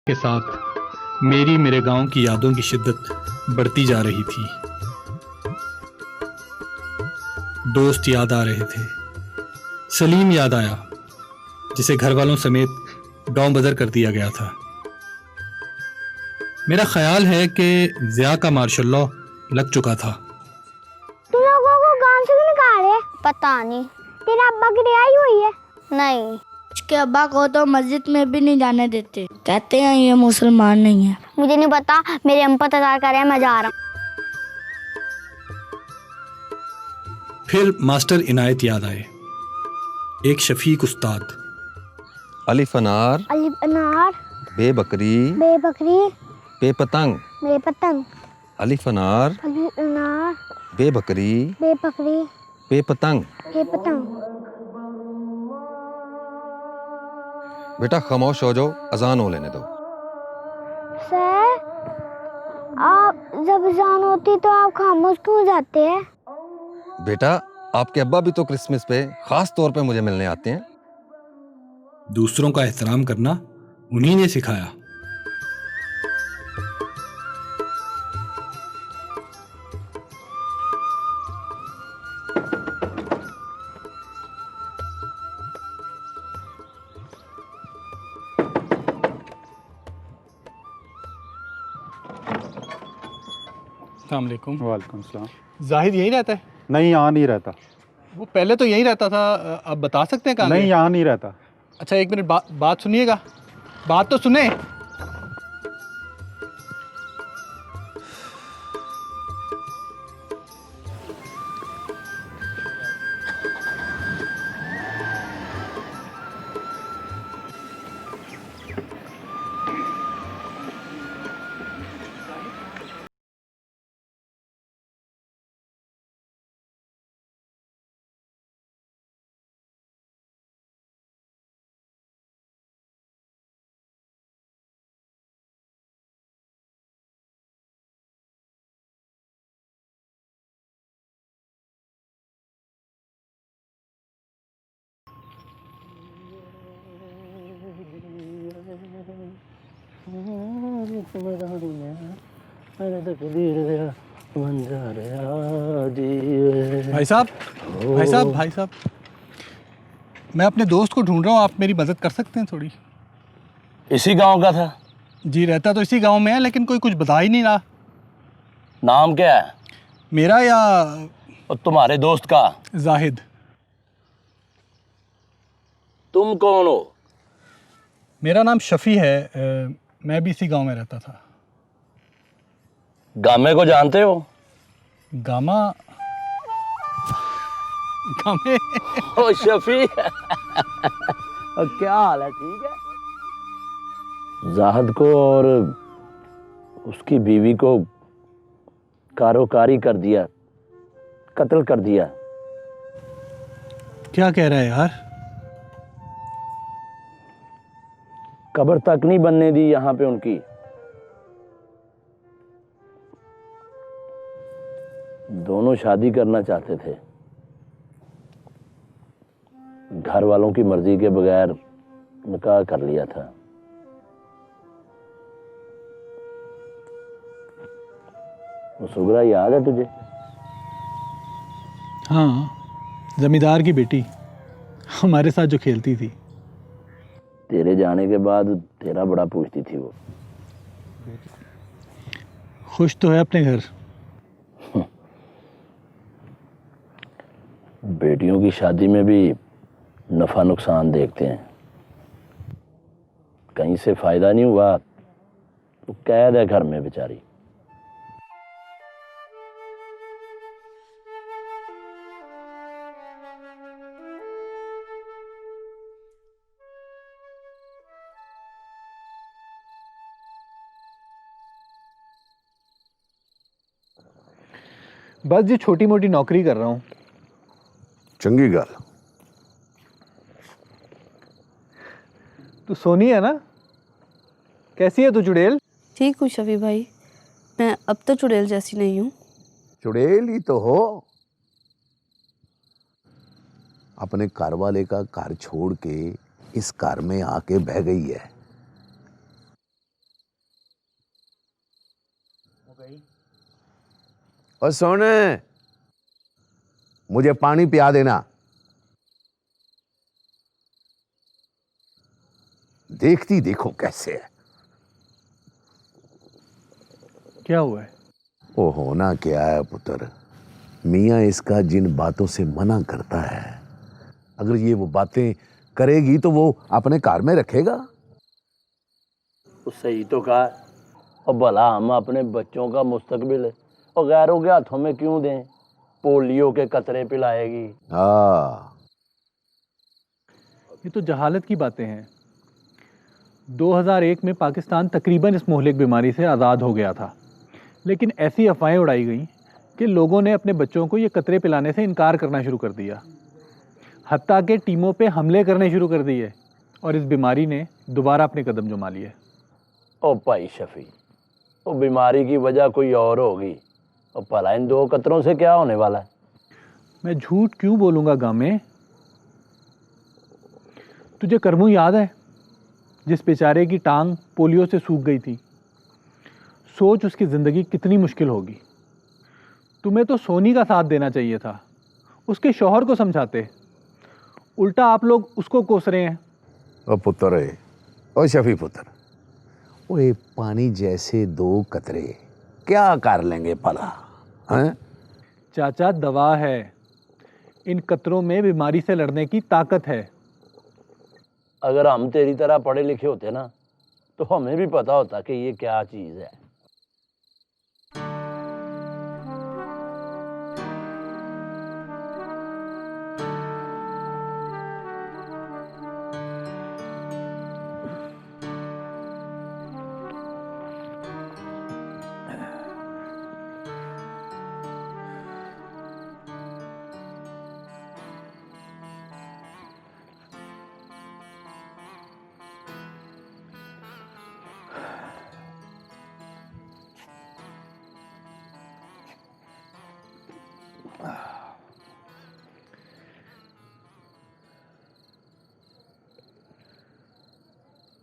के साथ मेरे गांव की यादों की शिद्दत बढ़ती जा रही थी। दोस्त याद आ रहे थे। सलीम याद आया, जिसे घर वालों समेत गांव बदर कर दिया गया था। मेरा ख्याल है कि ज़िया का मार्शल लॉ लग चुका था। तुम लोगों को गांव से क्यों निकाले? पता नहीं। तेरा अब्बा की रिहाई हुई है? नहीं। उसके अब्बा को तो मस्जिद में भी नहीं जाने देते, कहते हैं ये मुसलमान नहीं है। मुझे नहीं पता, मेरे अम्मा इंतजार कर रहे हैं, मैं जा रहा हूँ। फिर मास्टर इनायत याद आए, एक शफीक उस्ताद। अलिफ अनार, अलिफ अनार, बेबकरी, बेबकरी, बेपतंग। बेपतंग। अलिफ अनार, अलिफ अनार, बेबकरी, बेबकरी, बेपतंग। बेपतंग। बेटा खामोश हो जाओ, अजान हो लेने दो। सर, आप जब अजान होती तो आप खामोश क्यों जाते हैं? बेटा आपके अब्बा भी तो क्रिसमस पे खास तौर पे मुझे मिलने आते हैं। दूसरों का एहतराम करना उन्हीं ने सिखाया। अस्सलाम वालेकुम। वालेकुम सलाम। जाहिद यहीं रहता है? नहीं, यहाँ नहीं रहता। वो पहले तो यहीं रहता था, अब बता सकते हैं कहाँ नहीं, गया? यहाँ नहीं रहता। अच्छा एक मिनट, बात सुनिएगा, बात तो सुने। भाई साहब, भाई साहब, मैं अपने दोस्त को ढूंढ रहा हूँ, आप मेरी मदद कर सकते हैं थोड़ी? इसी गांव का था? जी, रहता तो इसी गांव में है, लेकिन कोई कुछ बता ही नहीं रहा। नाम क्या है? मेरा या और तुम्हारे दोस्त का? जाहिद। तुम कौन हो? मेरा नाम शफ़ी है, मैं भी इसी गांव में रहता था। गामे को जानते हो? गामा? गामे? ओ शफी और क्या हाल है? ठीक है। जाहिद को और उसकी बीवी को कारोकारी कर दिया, कत्ल कर दिया। क्या कह रहा है यार? कब्र तक नहीं बनने दी यहाँ पे उनकी। दोनों शादी करना चाहते थे, घर वालों की मर्जी के बगैर निकाह कर लिया था। वो सुगरा याद है तुझे? हाँ, जमींदार की बेटी, हमारे साथ जो खेलती थी। तेरे जाने के बाद तेरा बड़ा पूछती थी वो। खुश तो है अपने घर। बेटियों की शादी में भी नफा नुकसान देखते हैं। कहीं से फायदा नहीं हुआ तो कैद है घर में बेचारी। बस जी छोटी मोटी नौकरी कर रहा हूँ। चंगी गल। तू सोनी है ना? कैसी है तू चुड़ैल? ठीक हूँ शफी भाई, मैं अब तो चुड़ैल जैसी नहीं हूँ। चुड़ैल ही तो हो। अपने घर वाले का घर छोड़ के इस घर में आके बह गई है। और सोने, मुझे पानी पिया देना। देखती देखो कैसे है। क्या हुआ है? वो होना क्या है पुत्र, मियाँ इसका जिन बातों से मना करता है, अगर ये वो बातें करेगी तो वो अपने कार में रखेगा। वो सही तो कहा। और भला हम अपने बच्चों का मुस्तकबिल और गैरों के हाथों में क्यों दें? पोलियो के कतरे पिलाएगी। हाँ, ये तो जहालत की बातें हैं। 2001 में पाकिस्तान तकरीबन इस मोहलिक बीमारी से आज़ाद हो गया था, लेकिन ऐसी अफवाहें उड़ाई गई कि लोगों ने अपने बच्चों को ये कतरे पिलाने से इनकार करना शुरू कर दिया। हत्ता के टीमों पे हमले करने शुरू कर दिए और इस बीमारी ने दोबारा अपने कदम जमा लिए। ओ भाई शफी, वो बीमारी की वजह कोई और होगी, और भला इन 2 कतरों से क्या होने वाला है? मैं झूठ क्यों बोलूँगा गामे? तुझे करमू याद है, जिस बेचारे की टांग पोलियो से सूख गई थी? सोच उसकी ज़िंदगी कितनी मुश्किल होगी। तुम्हें तो सोनी का साथ देना चाहिए था, उसके शौहर को समझाते। उल्टा आप लोग उसको कोस रहे हैं। ओ पुत्र, ओ शफी पुत्र, ओए पानी जैसे 2 कतरे क्या कर लेंगे भला? हैं? चाचा, दवा है। इन कतरों में बीमारी से लड़ने की ताकत है। अगर हम तेरी तरह पढ़े लिखे होते ना, तो हमें भी पता होता कि ये क्या चीज़ है।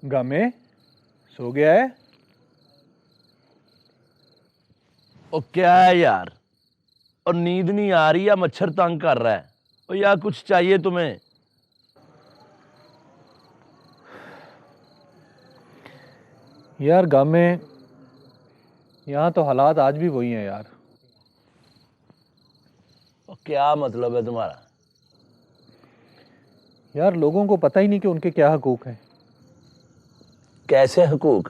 गामे, सो गया है? ओ क्या है यार, और नींद नहीं आ रही या मच्छर तंग कर रहा है? और या कुछ चाहिए तुम्हें? यार गामे, यहाँ तो हालात आज भी वही हैं यार। और क्या मतलब है तुम्हारा? यार लोगों को पता ही नहीं कि उनके क्या हकूक हैं। कैसे हकूक?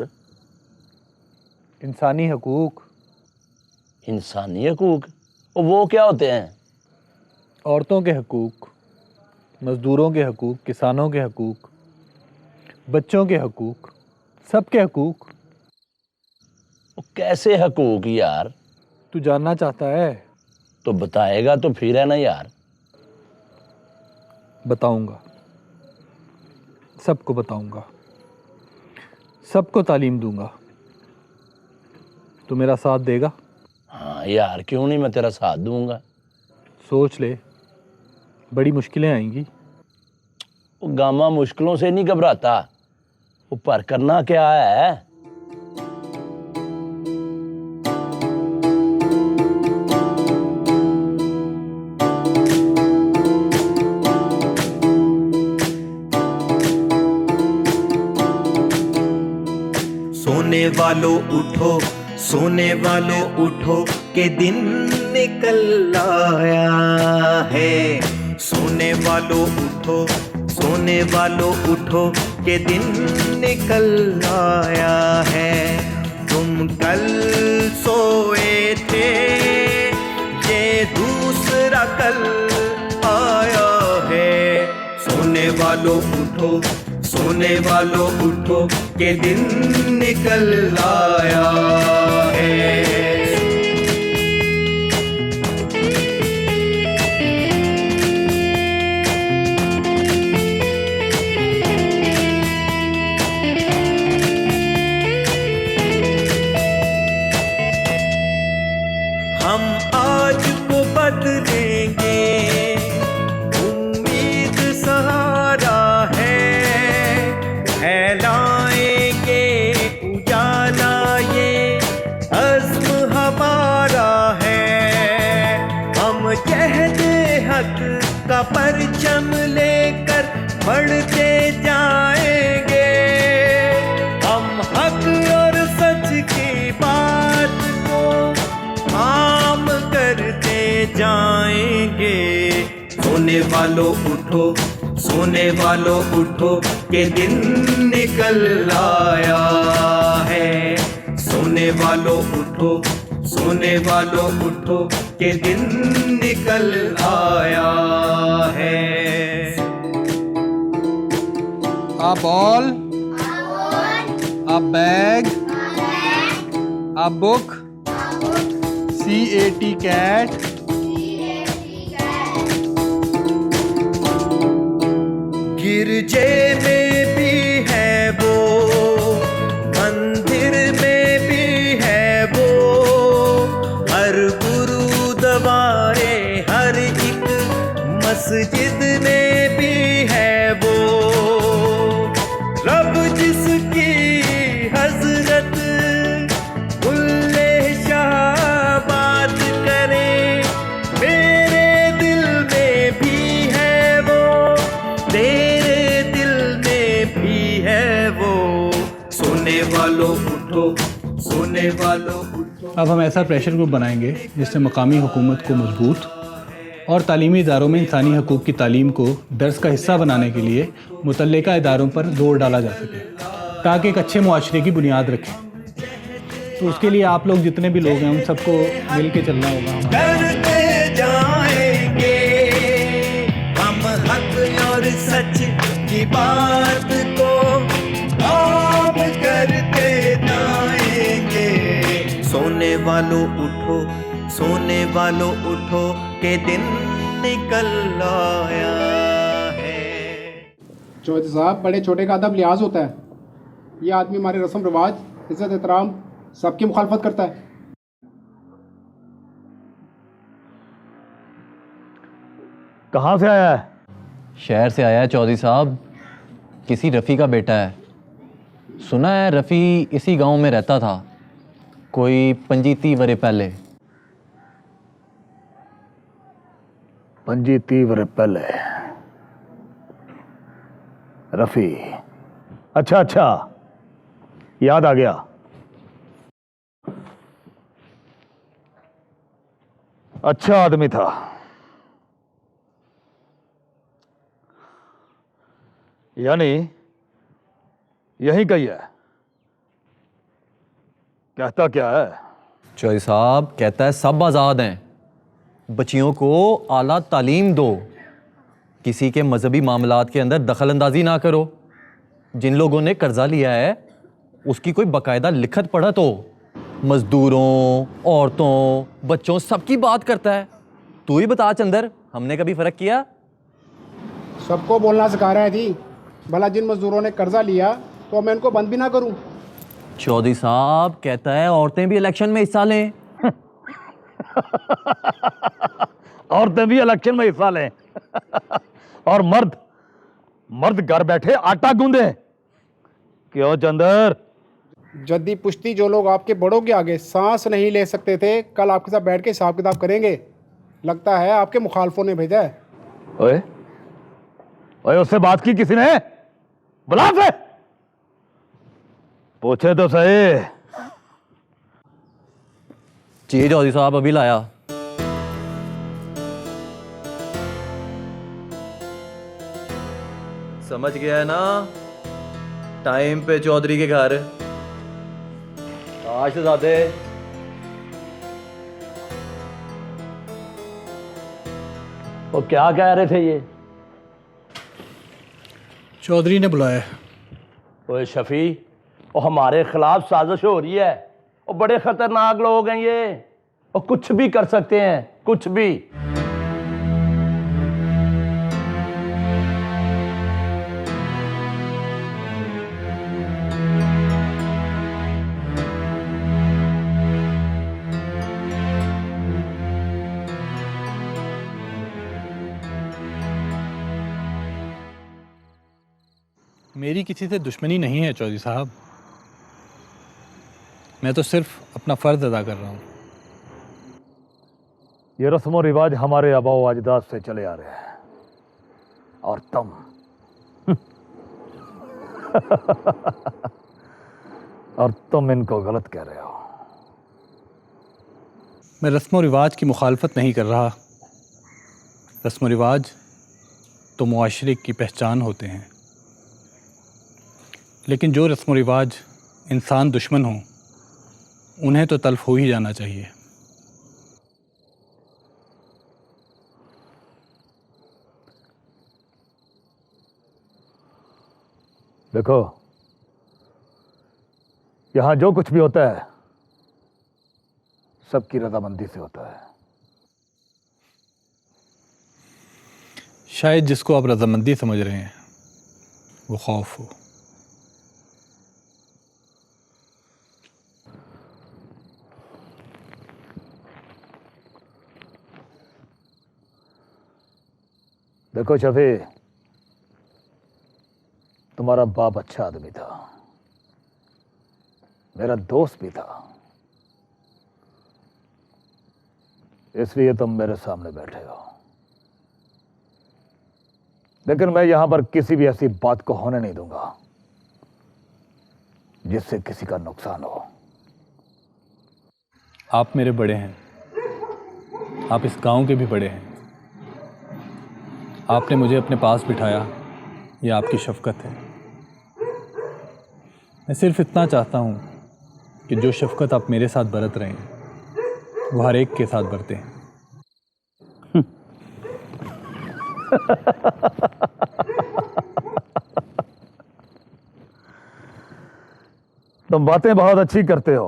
इंसानी हकूक। इंसानी हकूक? और वो क्या होते हैं? औरतों के हकूक, मजदूरों के हकूक, किसानों के हकूक, बच्चों के हकूक, सबके हकूक। वो कैसे हकूक यार? तू जानना चाहता है? तो बताएगा तो फिर है ना यार। बताऊंगा, सबको बताऊंगा, सबको तालीम दूंगा। तू मेरा साथ देगा? हाँ यार, क्यों नहीं, मैं तेरा साथ दूंगा। सोच ले, बड़ी मुश्किलें आएंगी। वो गामा मुश्किलों से नहीं घबराता, वो पर करना क्या है। सोने वालों उठो, सोने वालों उठो के दिन निकल आया है। सोने वालों उठो, सोने वालों उठो के दिन निकल आया है। तुम कल सोए थे, ये दूसरा कल आया है। सोने वालों उठो, सोने वालों उठो के दिन निकल आया है। हम आज को बदलेंगे, उम्मीद सहारा है। फैलाएंगे उजाला, ये अज़्म जाएंगे। सोने वालों उठो, सोने वालों उठो के दिन निकल आया है। सोने वालों उठो, सोने वालों उठो के दिन निकल आया है। A ball, a bag, a book, C-A-T cat, गिरजे में भी है वो, मंदिर में भी है वो, हर गुरुद्वारे हर एक मस्जिद में भी है वो। रब जिसकी हजरत बुल्ले शाह बात करे, मेरे दिल में भी है वो, तेरे दिल में भी है वो। सोने वालों उठो, सोने वालों उठो। अब हम ऐसा प्रेशर ग्रुप बनाएंगे जिससे मकामी हुकूमत को मजबूत और तालीमी इदारों में इंसानी हकूक़ की तालीम को दर्स का हिस्सा बनाने के लिए मुतल्लिका इदारों पर जोर डाला जा सके, ताकि एक अच्छे मुआशरे की बुनियाद रखें। तो उसके लिए आप लोग जितने भी लोग हैं उन सबको मिल के चलना होगा। करते जाएंगे हम हक और सच की बात को, हम करते जाएंगे। सोने वालों उठो, सोने वालों उठो के दिन निकल आया है। चौधरी साहब, बड़े छोटे का अदब लिहाज होता है। ये आदमी हमारे रस्म रिवाज, इज्जत एहतराम सबकी मुखालफत करता है। कहाँ से आया है? शहर से आया है चौधरी साहब, किसी रफ़ी का बेटा है। सुना है रफ़ी इसी गांव में रहता था कोई 25 वरे पहले। 25 वर्ष पहले रफ़ी? अच्छा अच्छा, याद आ गया। अच्छा आदमी था। यानी यही कही है। कहता क्या है? चौधरी साहब कहता है सब आज़ाद हैं, बच्चियों को आला तालीम दो, किसी के मजहबी मामलात के अंदर दखल अंदाजी ना करो। जिन लोगों ने कर्जा लिया है उसकी कोई बाकायदा लिखत पढ़त हो। मजदूरों, औरतों, बच्चों सबकी बात करता है। तू ही बता चंदर, हमने कभी फ़र्क किया? सबको बोलना सिखा रहा है जी। भला जिन मजदूरों ने कर्जा लिया तो मैं उनको बंद भी ना करूं? चौधरी साहब कहता है औरतें भी इलेक्शन में हिस्सा लें। औरतें भी इलेक्शन में हिस्सा लें। और मर्द घर बैठे आटा गूंदे। क्यों चंदर? जद्दी पुश्ती जो लोग आपके बड़ों के आगे सांस नहीं ले सकते थे, कल आपके साथ बैठ के हिसाब किताब करेंगे। लगता है आपके मुखालफों ने भेजा है। ओए ओए, उससे बात की किसी ने? बुला से, पूछे तो सही। जी चौधरी साहब अभी लाया। समझ गया है ना? टाइम पे चौधरी के घर। आशज़ादे वो क्या कह रहे थे ये? चौधरी ने बुलाया। ओए शफी, वो हमारे खिलाफ साजिश हो रही है। वो बड़े खतरनाक लोग हैं ये, वो कुछ भी कर सकते हैं, कुछ भी। मेरी किसी से दुश्मनी नहीं है चौधरी साहब, मैं तो सिर्फ अपना फ़र्ज़ अदा कर रहा हूँ। ये रस्म और रिवाज हमारे आबाओ अजदाद से चले आ रहे हैं, और तुम और तुम इनको गलत कह रहे हो। मैं रस्म और रिवाज की मुखालफत नहीं कर रहा, रस्म रिवाज तो मुआशरे की पहचान होते हैं, लेकिन जो रस्म रिवाज इंसान दुश्मन हों उन्हें तो तल्फ हो ही जाना चाहिए। देखो, यहां जो कुछ भी होता है सबकी रजामंदी से होता है। शायद जिसको आप रजामंदी समझ रहे हैं वो खौफ हो। देखो शफी, तुम्हारा बाप अच्छा आदमी था, मेरा दोस्त भी था, इसलिए तुम मेरे सामने बैठे हो। लेकिन मैं यहां पर किसी भी ऐसी बात को होने नहीं दूंगा जिससे किसी का नुकसान हो। आप मेरे बड़े हैं, आप इस गांव के भी बड़े हैं। आपने मुझे अपने पास बिठाया, यह आपकी शफ़क़त है। मैं सिर्फ इतना चाहता हूँ कि जो शफ़क़त आप मेरे साथ बरत रहे हैं वो हर एक के साथ बरतें। तुम बातें बहुत अच्छी करते हो,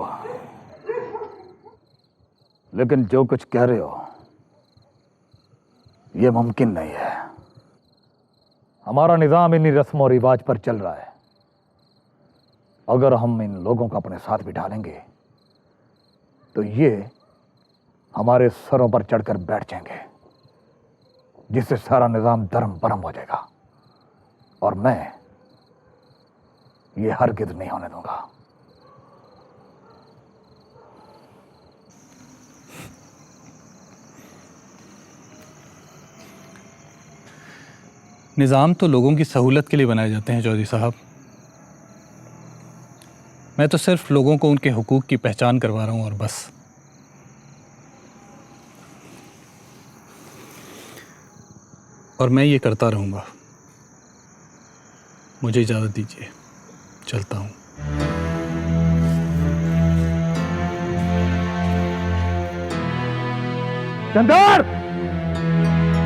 लेकिन जो कुछ कह रहे हो यह मुमकिन नहीं है। हमारा निज़ाम इन्हीं रस्म और रिवाज पर चल रहा है। अगर हम इन लोगों को अपने साथ बिठा लेंगे तो ये हमारे सरों पर चढ़कर बैठ जाएंगे, जिससे सारा निज़ाम धर्म भरम हो जाएगा, और मैं ये हरगिज़ नहीं होने दूंगा। निज़ाम तो लोगों की सहूलत के लिए बनाए जाते हैं चौधरी साहब। मैं तो सिर्फ लोगों को उनके हुकूक की पहचान करवा रहा हूँ और बस। और मैं ये करता रहूँगा। मुझे इजाज़त दीजिए, चलता हूँ। चंदर,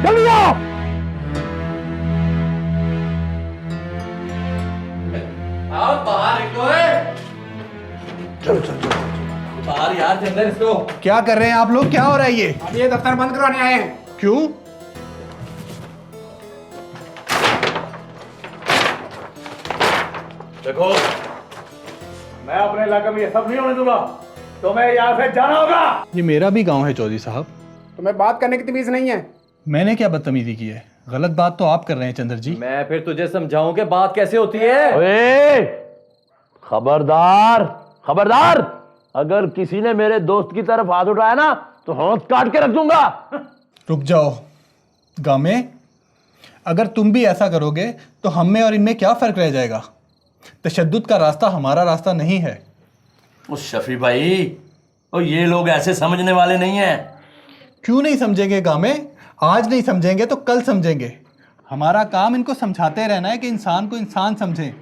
जल्दी आओ। आप बाहर निकलो। चलो चलो चलो बाहर यार, चंदर इसको। क्या कर रहे हैं आप लोग? क्या हो रहा है ये? अब ये दफ्तर बंद करवाने आए हैं। क्यों? देखो, मैं अपने इलाके में ये सब नहीं होने दूंगा। तुम्हें यहाँ से जाना होगा। ये मेरा भी गांव है चौधरी साहब। तुम्हें बात करने की तमीज नहीं है। मैंने क्या बदतमीजी की है? गलत बात तो आप कर रहे हैं चंद्र जी। मैं फिर तुझे समझाऊं कि बात कैसे होती है। ओए, खबरदार खबरदार, अगर किसी ने मेरे दोस्त की तरफ हाथ उठाया ना तो हाथ काट के रख दूंगा। रुक जाओ गामे, अगर तुम भी ऐसा करोगे तो हम में और इनमें क्या फ़र्क रह जाएगा? तशद्दुद का रास्ता हमारा रास्ता नहीं है। उस शफी भाई, और ये लोग ऐसे समझने वाले नहीं हैं। क्यों नहीं समझेंगे गामे? आज नहीं समझेंगे तो कल समझेंगे। हमारा काम इनको समझाते रहना है कि इंसान को इंसान समझें।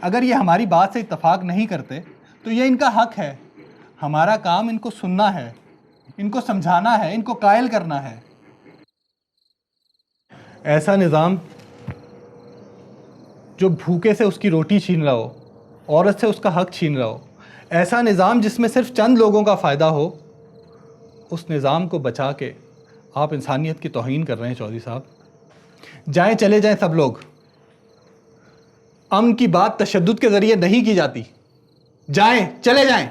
अगर ये हमारी बात से इत्तफाक नहीं करते तो ये इनका हक है। हमारा काम इनको सुनना है, इनको समझाना है, इनको कायल करना है। ऐसा निज़ाम जो भूखे से उसकी रोटी छीन रहा हो, औरत से उसका हक छीन रहा हो, ऐसा निज़ाम जिसमें सिर्फ चंद लोगों का फ़ायदा हो, उस निज़ाम को बचा के आप इंसानियत की तौहीन कर रहे हैं चौधरी साहब। जाएं, चले जाएं सब लोग। अमन की बात तशद्दुद के ज़रिए नहीं की जाती। जाएं, चले जाएं।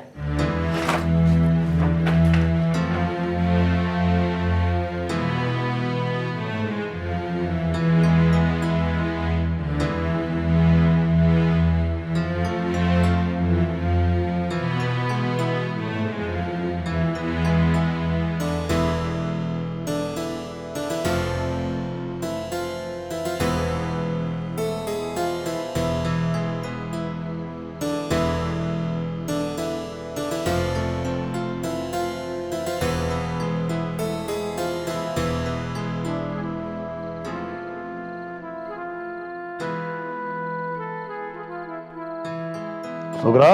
सुगरा,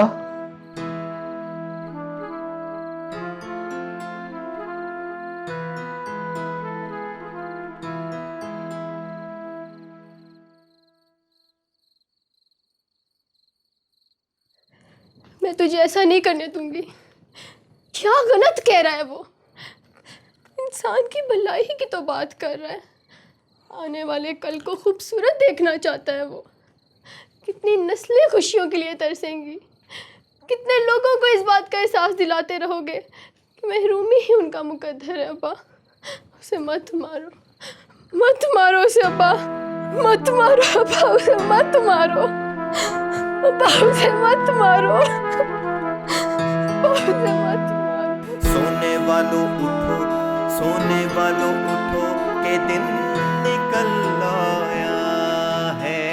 मैं तुझे ऐसा नहीं करने दूंगी। क्या गलत कह रहा है वो? इंसान की भलाई की तो बात कर रहा है। आने वाले कल को खूबसूरत देखना चाहता है वो। कितनी नस्लें खुशियों के लिए तरसेंगी। कितने लोगों को इस बात का एहसास दिलाते रहोगे कि महरूमी ही उनका मुकद्दर है। अब्बा, उसे मत मारो, मत मारो उसे। अब्बा मत मारो, अब्बा उसे मत मारो, अब्बा उसे मत मारो, अब्बा उसे मत मारो। सोने वालों उठो, सोने वालों उठो के दिन निकल आया है।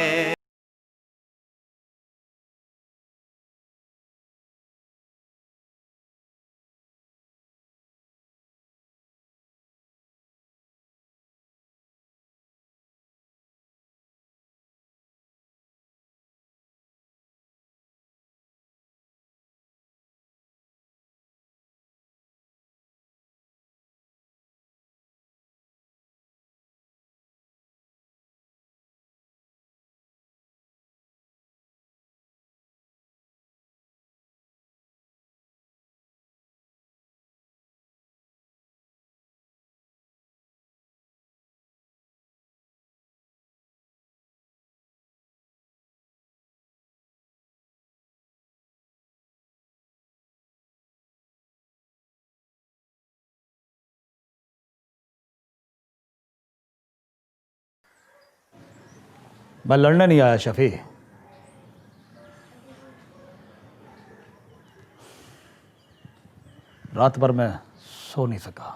मैं लड़ने नहीं आया शफी। रात भर मैं सो नहीं सका।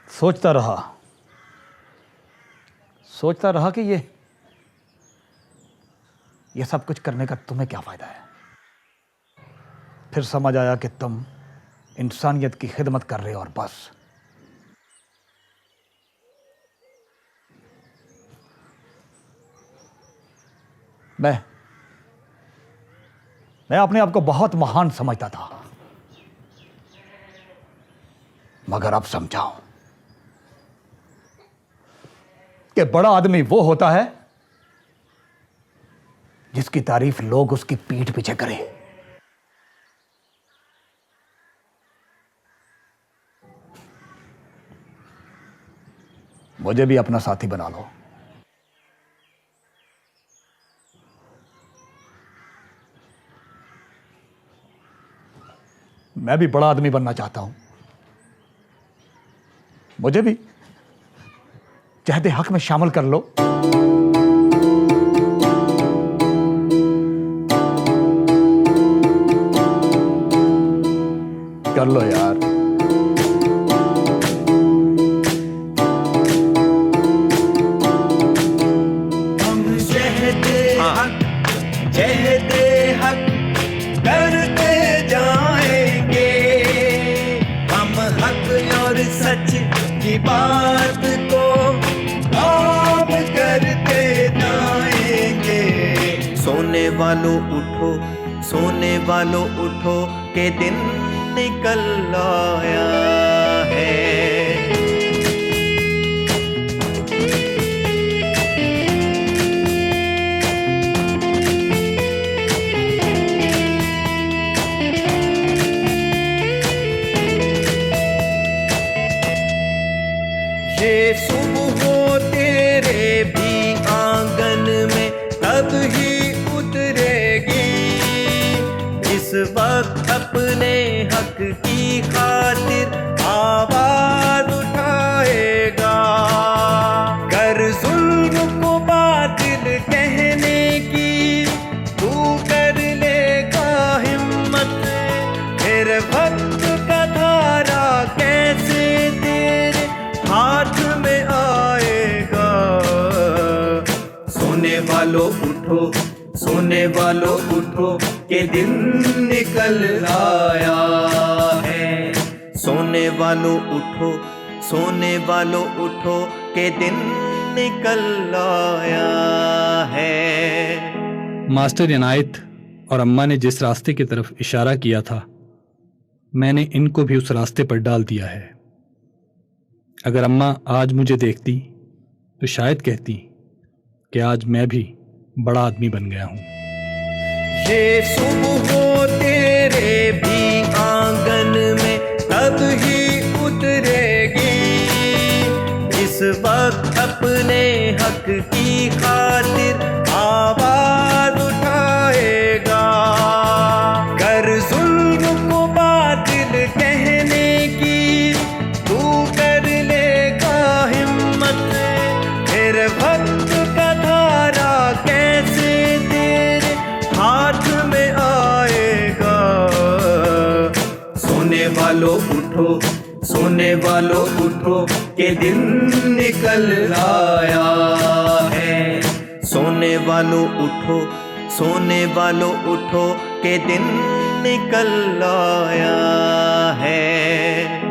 सोचता रहा कि ये सब कुछ करने का तुम्हें क्या फायदा है। फिर समझ आया कि तुम इंसानियत की खिदमत कर रहे हो और बस। मैं अपने आप को बहुत महान समझता था, मगर अब समझाऊं कि बड़ा आदमी वो होता है जिसकी तारीफ लोग उसकी पीठ पीछे करें। मुझे भी अपना साथी बना लो। मैं भी बड़ा आदमी बनना चाहता हूं। मुझे भी जहद हक में शामिल कर लो। कर लो यार। हम जहद हक करते जाएंगे। हम हक और सच की बात को आम करते जाएंगे। सोने वालों उठो, सोने वालों उठो के दिन निकल आया है। ये सुबह हो तेरे भी आंगन में तब ही उतरेगी, जिस वक्त अपने हक की खातिर आवाज उठाएगा। कर जुल्म को बातिल कहने की तू कर लेगा हिम्मत, फिर वक्त का धारा कैसे तेरे हाथ में आएगा। सोने वालों उठो, सोने वालों उठो के दिन निकल आया है। सोने वालों उठो, सोने वालों उठो के दिन निकल आया है। मास्टर इनायत और अम्मा ने जिस रास्ते की तरफ इशारा किया था, मैंने इनको भी उस रास्ते पर डाल दिया है। अगर अम्मा आज मुझे देखती तो शायद कहती कि आज मैं भी बड़ा आदमी बन गया हूँ। ये सुबह हो तेरे भी आंगन में तब ही उतरेगी, इस वक्त अपने हक की खातिर आवाज उठाएगा। कर जुल्म को बातिल कहने की तू कर लेगा हिम्मत, फिर वक्त का धारा कैसे तेरे हाथ में आएगा। सोने वालों उठो, सोने वालों उठो के दिन निकल आया है। सोने वालों उठो, सोने वालों उठो के दिन निकल आया है।